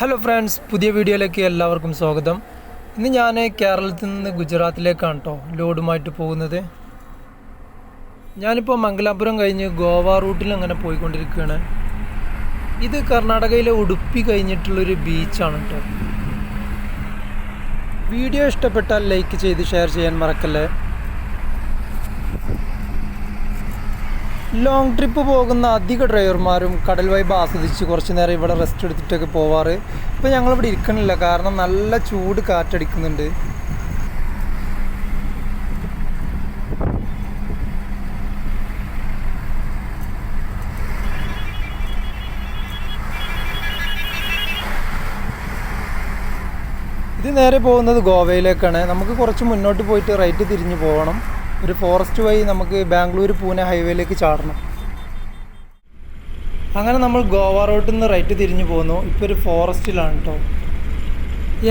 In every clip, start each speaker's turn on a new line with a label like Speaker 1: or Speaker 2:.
Speaker 1: Hello friends, പുതിയ വീഡിയോയിലേക്ക് എല്ലാവർക്കും സ്വാഗതം. ഇന്ന് ഞാൻ കേരളത്തിൽ നിന്ന് ഗുജറാത്തിലേക്കാണ് കേട്ടോ ലോഡുമായിട്ട് പോകുന്നത്. ഞാനിപ്പോൾ മംഗലാപുരം കഴിഞ്ഞ് ഗോവ റൂട്ടിൽ അങ്ങനെ പോയിക്കൊണ്ടിരിക്കുകയാണ്. ഇത് കർണാടകയിലെ ഉടുപ്പി കഴിഞ്ഞിട്ടുള്ളൊരു ബീച്ചാണ് കേട്ടോ. വീഡിയോ ഇഷ്ടപ്പെട്ടാൽ ലൈക്ക് ചെയ്ത് ഷെയർ ചെയ്യാൻ മറക്കല്ലേ. ലോങ് ട്രിപ്പ് പോകുന്ന അധിക ഡ്രൈവർമാരും കടൽ വൈബ് ആസ്വദിച്ച് കുറച്ച് നേരം ഇവിടെ റെസ്റ്റ് എടുത്തിട്ടൊക്കെ പോവാറ്. ഇപ്പോൾ ഞങ്ങളിവിടെ ഇരിക്കണില്ല, കാരണം നല്ല ചൂട് കാറ്റടിക്കുന്നുണ്ട്. ഇത് നേരെ പോകുന്നത് ഗോവയിലേക്കാണ്. നമുക്ക് കുറച്ച് മുന്നോട്ട് പോയിട്ട് റൈറ്റ് തിരിഞ്ഞ് പോകണം. ഒരു ഫോറസ്റ്റ് വഴി നമുക്ക് ബാംഗ്ലൂർ പൂനെ ഹൈവേയിലേക്ക് ചാടണം. അങ്ങനെ നമ്മൾ ഗോവ റോഡിൽ നിന്ന് റൈറ്റ് തിരിഞ്ഞ് പോകുന്നു. ഇപ്പോൾ ഒരു ഫോറസ്റ്റിലാണ് കേട്ടോ.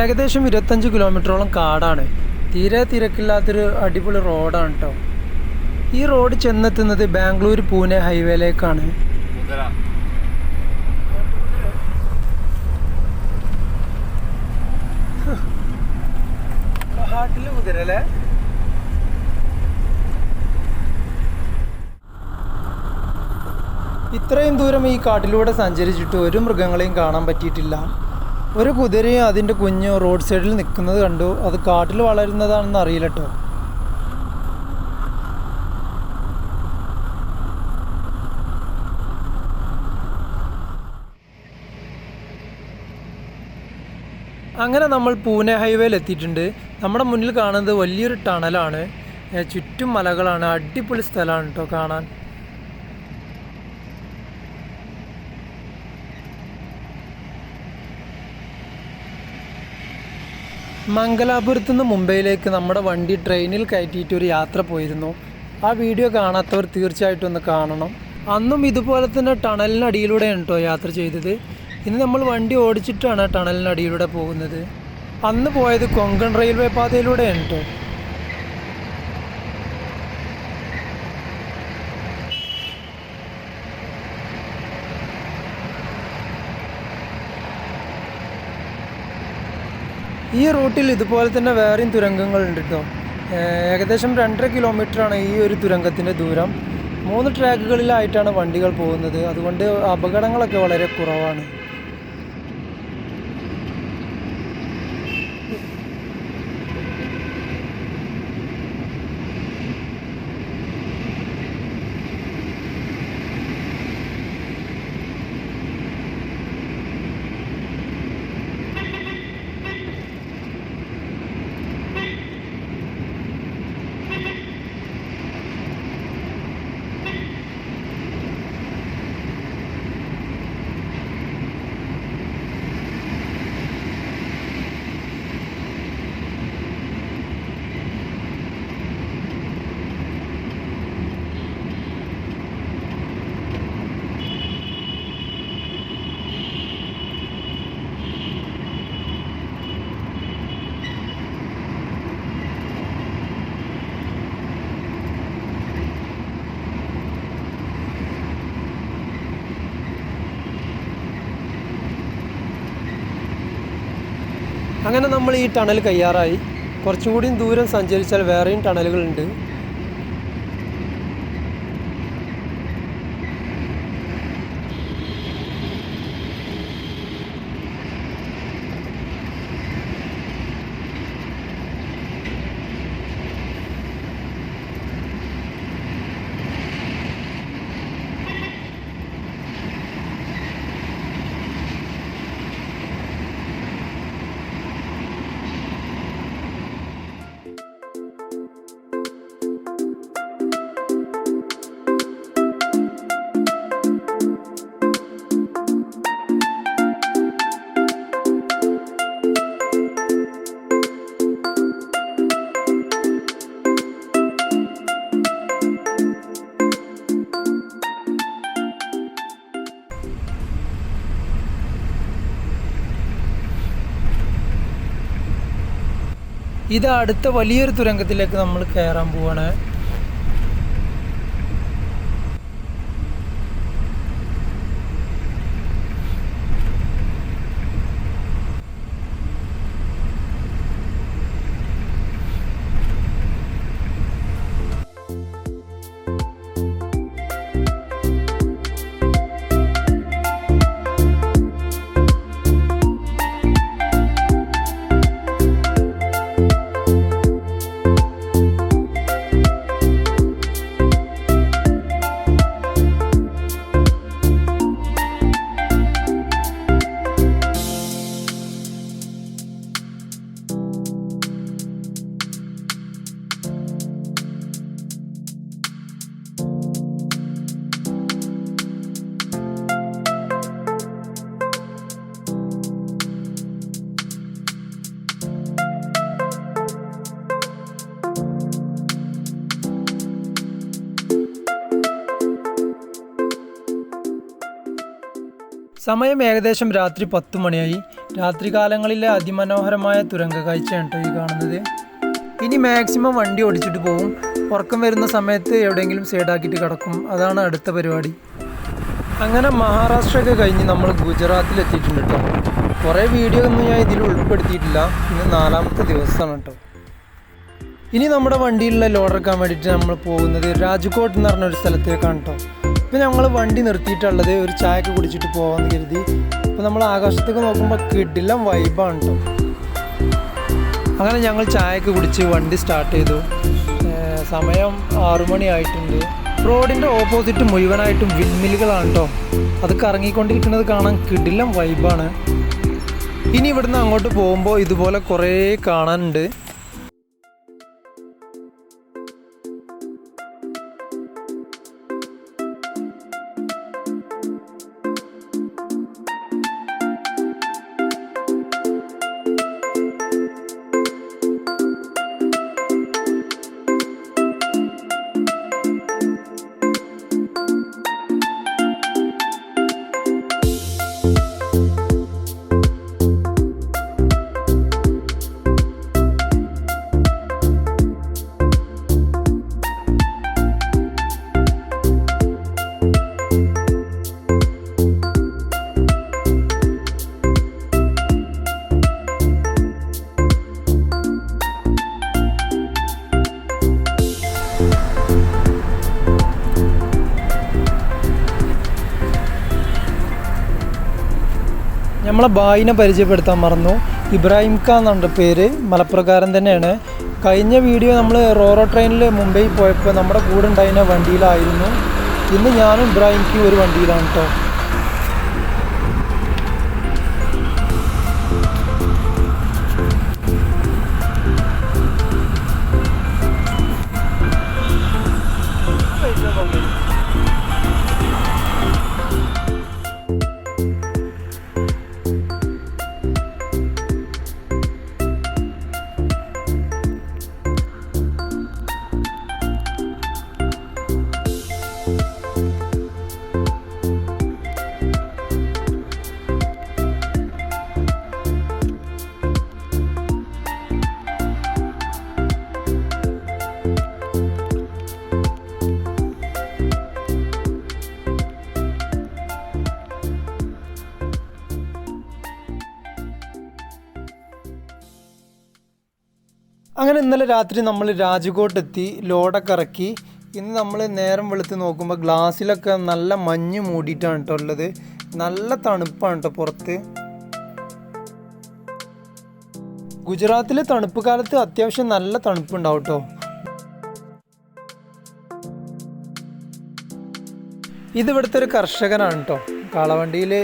Speaker 1: ഏകദേശം 25 കിലോമീറ്ററോളം കാടാണ്. തീരെ തിരക്കില്ലാത്തൊരു അടിപൊളി റോഡാണ് കേട്ടോ. ഈ റോഡ് ചെന്നെത്തുന്നത് ബാംഗ്ലൂർ പൂനെ ഹൈവേയിലേക്കാണ്. ഹാട്ടിലെ കുതിര അല്ലേ? ഇത്രയും ദൂരം ഈ കാട്ടിലൂടെ സഞ്ചരിച്ചിട്ട് ഒരു മൃഗങ്ങളെയും കാണാൻ പറ്റിയിട്ടില്ല. ഒരു കുതിരയും അതിൻ്റെ കുഞ്ഞ് റോഡ് സൈഡിൽ നിൽക്കുന്നത് കണ്ടു. അത് കാട്ടിൽ വളരുന്നതാണെന്ന് അറിയില്ല കേട്ടോ. അങ്ങനെ നമ്മൾ പൂനെ ഹൈവേയിൽ എത്തിയിട്ടുണ്ട്. നമ്മുടെ മുന്നിൽ കാണുന്നത് വലിയൊരു ടണലാണ്. ചുറ്റും മലകളാണ്. അടിപൊളി സ്ഥലമാണ് കേട്ടോ കാണാൻ. മംഗലാപുരത്തു നിന്ന് മുംബൈയിലേക്ക് നമ്മുടെ വണ്ടി ട്രെയിനിൽ കയറ്റിയിട്ട് ഒരു യാത്ര പോയിരുന്നു. ആ വീഡിയോ കാണാത്തവർ തീർച്ചയായിട്ടും ഒന്ന് കാണണം. അന്നും ഇതുപോലെ തന്നെ ടണലിനടിയിലൂടെയാണ് കേട്ടോ യാത്ര ചെയ്തത്. ഇന്ന് നമ്മൾ വണ്ടി ഓടിച്ചിട്ടാണ് ടണലിനടിയിലൂടെ പോകുന്നത്. അന്ന് പോയത് കൊങ്കൺ റെയിൽവേ പാതയിലൂടെയാണ് കേട്ടോ. ഈ റൂട്ടിൽ ഇതുപോലെ തന്നെ വേറെയും തുരങ്കങ്ങളുണ്ട് കേട്ടോ. ഏകദേശം 2.5 കിലോമീറ്ററാണ് ഈ ഒരു തുരങ്കത്തിൻ്റെ ദൂരം. 3 ട്രാക്കുകളിലായിട്ടാണ് വണ്ടികൾ പോകുന്നത്. അതുകൊണ്ട് അപകടങ്ങളൊക്കെ വളരെ കുറവാണ്. അങ്ങനെ നമ്മൾ ഈ ടണൽ കയ്യാറായി. കുറച്ചും കൂടി ദൂരം സഞ്ചരിച്ചാൽ വേറെയും ടണലുകളുണ്ട്. ഇത് അടുത്ത വലിയൊരു തുരങ്കത്തിലേക്ക് നമ്മൾ കയറാൻ പോവാണ്. സമയം ഏകദേശം രാത്രി 10 മണിയായി. രാത്രി കാലങ്ങളിലെ അതിമനോഹരമായ തുരങ്ക കാഴ്ചയാണ് കേട്ടോ ഈ കാണുന്നത്. ഇനി മാക്സിമം വണ്ടി ഓടിച്ചിട്ട് പോകും. ഉറക്കം വരുന്ന സമയത്ത് എവിടെയെങ്കിലും സൈഡാക്കിയിട്ട് കിടക്കും. അതാണ് അടുത്ത പരിപാടി. അങ്ങനെ മഹാരാഷ്ട്രയൊക്കെ കഴിഞ്ഞ് നമ്മൾ ഗുജറാത്തിലെത്തിയിട്ടുണ്ട് കേട്ടോ. കുറേ വീഡിയോ ഒന്നും ഞാൻ ഇതിൽ ഉൾപ്പെടുത്തിയിട്ടില്ല. ഇന്ന് 4ാമത്തെ ദിവസമാണ് കേട്ടോ. ഇനി നമ്മുടെ വണ്ടിയിലുള്ള ലോഡ് ഇറക്കാൻ വേണ്ടിയിട്ട് നമ്മൾ പോകുന്നത് രാജ്കോട്ട് എന്ന് പറഞ്ഞൊരു സ്ഥലത്തേക്കാണ് കേട്ടോ. ഇപ്പോൾ ഞങ്ങൾ വണ്ടി നിർത്തിയിട്ടുള്ളത് ഒരു ചായയൊക്കെ കുടിച്ചിട്ട് പോകാമെന്ന് കരുതി. ഇപ്പോൾ നമ്മൾ ആകാശത്തേക്ക് നോക്കുമ്പോൾ കിടിലം വൈബാണ് കേട്ടോ. അങ്ങനെ ഞങ്ങൾ ചായയൊക്കെ കുടിച്ച് വണ്ടി സ്റ്റാർട്ട് ചെയ്തു. സമയം 6 മണി ആയിട്ടുണ്ട്. റോഡിൻ്റെ ഓപ്പോസിറ്റ് മുഴുവനായിട്ടും വിൻമില്ലുകളാണ് കേട്ടോ. അത് കറങ്ങിക്കൊണ്ടിരിക്കുന്നത് കാണാൻ കിടിലം വൈബാണ്. ഇനി ഇവിടുന്ന് അങ്ങോട്ട് പോകുമ്പോൾ ഇതുപോലെ കുറേ കാണാനുണ്ട്. നമ്മളെ ബായിനെ പരിചയപ്പെടുത്താൻ മറന്നു. ഇബ്രാഹിം ഖാൻ എന്നുണ്ട് പേര്. മലപ്പുറക്കാരൻ തന്നെയാണ്. കഴിഞ്ഞ വീഡിയോ നമ്മൾ റോറോ ട്രെയിനിൽ മുംബൈ പോയപ്പോൾ നമ്മുടെ കൂടെ ഉണ്ടായിരുന്ന വണ്ടിയിലായിരുന്നു. ഇന്ന് ഞാനും ഇബ്രാഹിംക്കും ഒരു വണ്ടിയിലാണ് കേട്ടോ. അങ്ങനെ ഇന്നലെ രാത്രി നമ്മൾ രാജ്കോട്ട് എത്തി. ലോഡൊക്കെ ഇറക്കി. ഇന്ന് നമ്മൾ നേരം വെളുത്ത് നോക്കുമ്പോൾ ഗ്ലാസ്സിലൊക്കെ നല്ല മഞ്ഞ് മൂടിയിട്ടാണ് കേട്ടോ ഉള്ളത്. നല്ല തണുപ്പാണ് കേട്ടോ പുറത്ത്. ഗുജറാത്തിലെ തണുപ്പ് കാലത്ത് അത്യാവശ്യം നല്ല തണുപ്പുണ്ടാവും കേട്ടോ. ഇതിവിടുത്തെ ഒരു കർഷകനാണ് കേട്ടോ. കാളവണ്ടിയിൽ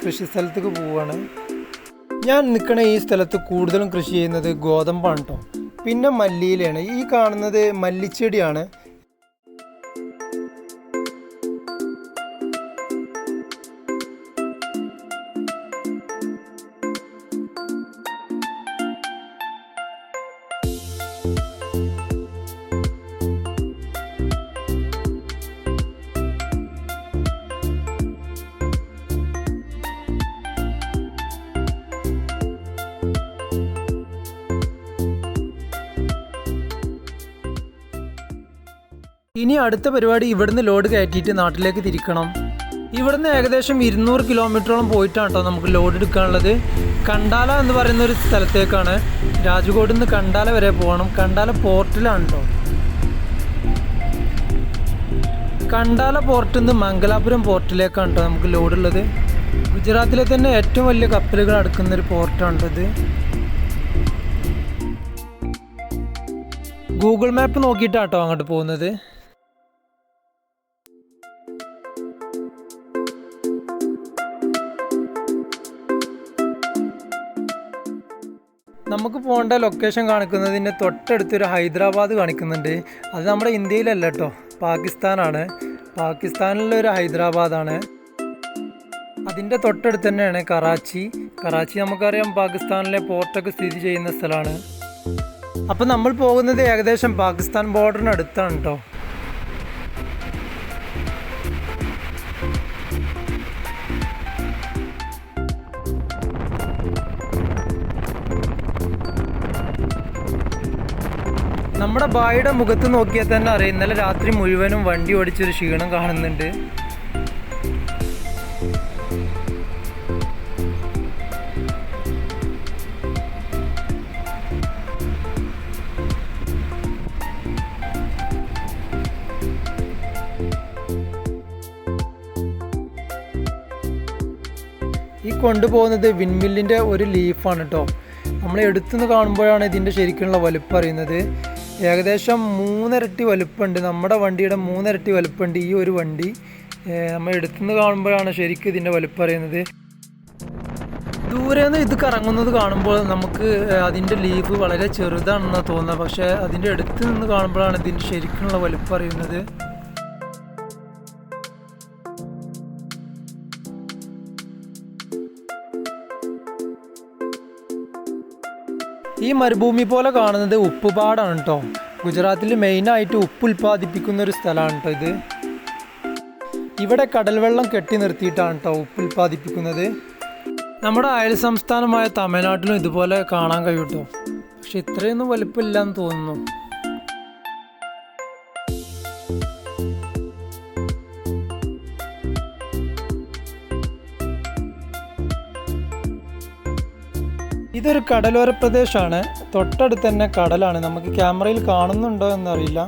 Speaker 1: കൃഷി സ്ഥലത്തേക്ക് പോവുകയാണ്. ഞാൻ നിൽക്കണ ഈ സ്ഥലത്ത് കൂടുതലും കൃഷി ചെയ്യുന്നത് ഗോതമ്പാണ് കേട്ടോ. പിന്നെ മല്ലിയിലാണ്. ഈ കാണുന്നത് മല്ലിച്ചെടിയാണ്. ഇനി അടുത്ത പരിപാടി ഇവിടുന്ന് ലോഡ് കയറ്റിയിട്ട് നാട്ടിലേക്ക് തിരിക്കണം. ഇവിടുന്ന് ഏകദേശം 200 കിലോമീറ്ററോളം പോയിട്ടാണ് കേട്ടോ നമുക്ക് ലോഡ് എടുക്കാനുള്ളത്. കണ്ടാല എന്ന് പറയുന്ന ഒരു സ്ഥലത്തേക്കാണ്. രാജ്കോട്ടിൽ നിന്ന് കണ്ടാല വരെ പോകണം. കണ്ടാല പോർട്ടിലാണ് കേട്ടോ. കണ്ടാല പോർട്ടിൽ നിന്ന് മംഗലാപുരം പോർട്ടിലേക്കാണ് കേട്ടോ നമുക്ക് ലോഡുള്ളത്. ഗുജറാത്തിലെ തന്നെ ഏറ്റവും വലിയ കപ്പലുകൾ അടുക്കുന്നൊരു പോർട്ടാണിത്. ഗൂഗിൾ മാപ്പ് നോക്കിയിട്ടാണ് കേട്ടോ അങ്ങോട്ട് പോകുന്നത്. നമുക്ക് പോകേണ്ട ലൊക്കേഷൻ കാണിക്കുന്നതിൻ്റെ തൊട്ടടുത്തൊരു ഹൈദരാബാദ് കാണിക്കുന്നുണ്ട്. അത് നമ്മുടെ ഇന്ത്യയിലല്ല കേട്ടോ, പാകിസ്ഥാനാണ്. പാകിസ്ഥാനിലൊരു ഹൈദരാബാദാണ്. അതിൻ്റെ തൊട്ടടുത്ത് തന്നെയാണ് കറാച്ചി. കറാച്ചി നമുക്കറിയാം പാകിസ്ഥാനിലെ പോർട്ടൊക്കെ സ്ഥിതി ചെയ്യുന്ന സ്ഥലമാണ്. അപ്പം നമ്മൾ പോകുന്നത് ഏകദേശം പാകിസ്ഥാൻ ബോർഡറിനടുത്താണ് കേട്ടോ. നമ്മുടെ ബായിയുടെ മുഖത്ത് നോക്കിയാൽ തന്നെ അറിയാം ഇന്നലെ രാത്രി മുഴുവനും വണ്ടി ഓടിച്ചൊരു ക്ഷീണം കാണുന്നുണ്ട്. ഈ കൊണ്ടുപോകുന്നത് വിൻമില്ലിൻ്റെ ഒരു ലീഫാണ് കേട്ടോ. നമ്മൾ എടുത്തുനിന്ന് കാണുമ്പോഴാണ് ഇതിൻ്റെ ശരിക്കുള്ള വലുപ്പം അറിയുന്നത്. ഏകദേശം 3 ഇരട്ടി വലുപ്പമുണ്ട്, നമ്മുടെ വണ്ടിയുടെ 3 ഇരട്ടി വലുപ്പമുണ്ട് ഈ ഒരു വണ്ടി. നമ്മൾ എടുത്തുനിന്ന് കാണുമ്പോഴാണ് ശരിക്കും ഇതിൻ്റെ വലുപ്പം അറിയുന്നത്. ദൂരെ നിന്ന് ഇത് കറങ്ങുന്നത് കാണുമ്പോൾ നമുക്ക് അതിൻ്റെ ലീഫ് വളരെ ചെറുതാണെന്ന് തോന്നുന്നത്, പക്ഷേ അതിൻ്റെ അടുത്ത് നിന്ന് കാണുമ്പോഴാണ് ഇതിൻ്റെ ശരിക്കുള്ള വലുപ്പം അറിയുന്നത്. ഈ മരുഭൂമി പോലെ കാണുന്നത് ഉപ്പുപാടാണ് കേട്ടോ. ഗുജറാത്തിൽ മെയിനായിട്ട് ഉപ്പ് ഉൽപ്പാദിപ്പിക്കുന്ന ഒരു സ്ഥലമാണ് കേട്ടോ ഇത്. ഇവിടെ കടൽ വെള്ളം കെട്ടി നിർത്തിയിട്ടാണ് കേട്ടോ ഉപ്പ് ഉൽപ്പാദിപ്പിക്കുന്നത്. നമ്മുടെ അയൽ സംസ്ഥാനമായ തമിഴ്നാട്ടിലും ഇതുപോലെ കാണാൻ കഴിയും കേട്ടോ. പക്ഷെ ഇത്രയൊന്നും വലുപ്പമില്ലാന്ന് തോന്നുന്നു. ഇതൊരു കടലോര പ്രദേശമാണ്, തൊട്ടടുത്ത് തന്നെ കടലാണ്. നമുക്ക് ക്യാമറയിൽ കാണുന്നുണ്ടോ എന്നറിയില്ല.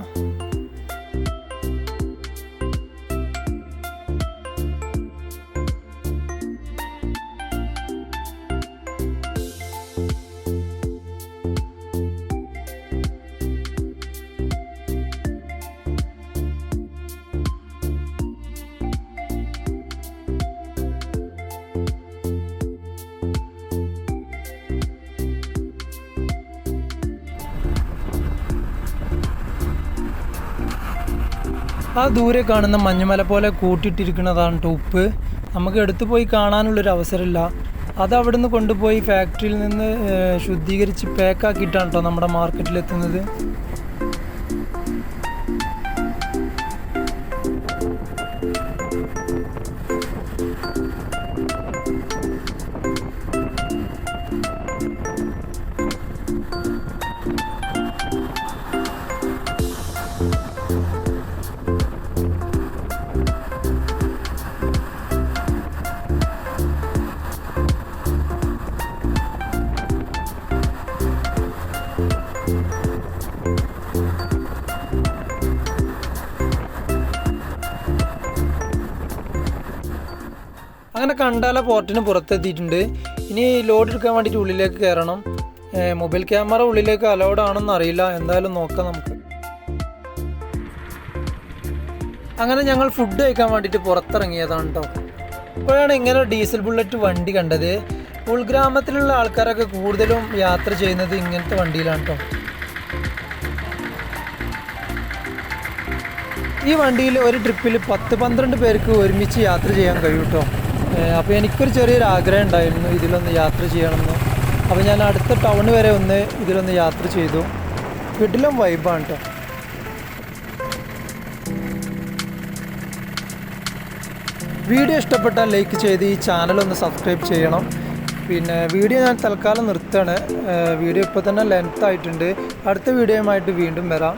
Speaker 1: ആ ദൂരെ കാണുന്ന മഞ്ഞുമല പോലെ കൂട്ടിയിട്ടിരിക്കുന്നതാണ് കേട്ടോ ഉപ്പ്. നമുക്ക് എടുത്തു പോയി കാണാനുള്ളൊരു അവസരമില്ല. അത് അവിടെ നിന്ന് കൊണ്ടുപോയി ഫാക്ടറിയിൽ നിന്ന് ശുദ്ധീകരിച്ച് പാക്കാക്കിയിട്ടാണ് കേട്ടോ നമ്മുടെ മാർക്കറ്റിലെത്തുന്നത്. അങ്ങനെ കണ്ടാല പോർട്ടിന് പുറത്തെത്തിയിട്ടുണ്ട്. ഇനി ലോഡ് എടുക്കാൻ വേണ്ടിയിട്ട് ഉള്ളിലേക്ക് കയറണം. മൊബൈൽ ക്യാമറ ഉള്ളിലേക്ക് അലൗഡ് ആണെന്ന് അറിയില്ല, എന്തായാലും നോക്കാം നമുക്ക്. അങ്ങനെ ഞങ്ങൾ ഫുഡ് കഴിക്കാൻ വേണ്ടിയിട്ട് പുറത്തിറങ്ങിയതാണ് കേട്ടോ. അപ്പോഴാണ് ഇങ്ങനെ ഡീസൽ ബുള്ളറ്റ് വണ്ടി കണ്ടത്. ഉൾഗ്രാമത്തിലുള്ള ആൾക്കാരൊക്കെ കൂടുതലും യാത്ര ചെയ്യുന്നത് ഇങ്ങനത്തെ വണ്ടിയിലാണ് കേട്ടോ. ഈ വണ്ടിയിൽ ഒരു ട്രിപ്പിൽ 10-12 പേർക്ക് ഒരുമിച്ച് യാത്ര ചെയ്യാൻ കഴിയും കേട്ടോ. അപ്പോൾ എനിക്കൊരു ചെറിയൊരു ആഗ്രഹം ഉണ്ടായിരുന്നു ഇതിലൊന്ന് യാത്ര ചെയ്യണമെന്ന്. അപ്പോൾ ഞാൻ അടുത്ത ടൗൺ വരെ ഇതിലൊന്ന് യാത്ര ചെയ്തു. വീട്ടിലും വൈബാണ് കേട്ടോ. വീഡിയോ ഇഷ്ടപ്പെട്ടാൽ ലൈക്ക് ചെയ്ത് ഈ ചാനലൊന്ന് സബ്സ്ക്രൈബ് ചെയ്യണം. പിന്നെ വീഡിയോ ഞാൻ തൽക്കാലം നിർത്തുകയാണ്. വീഡിയോ ഇപ്പോൾ തന്നെ ലെങ്ത് ആയിട്ടുണ്ട്. അടുത്ത വീഡിയോയുമായിട്ട് വീണ്ടും വരാം.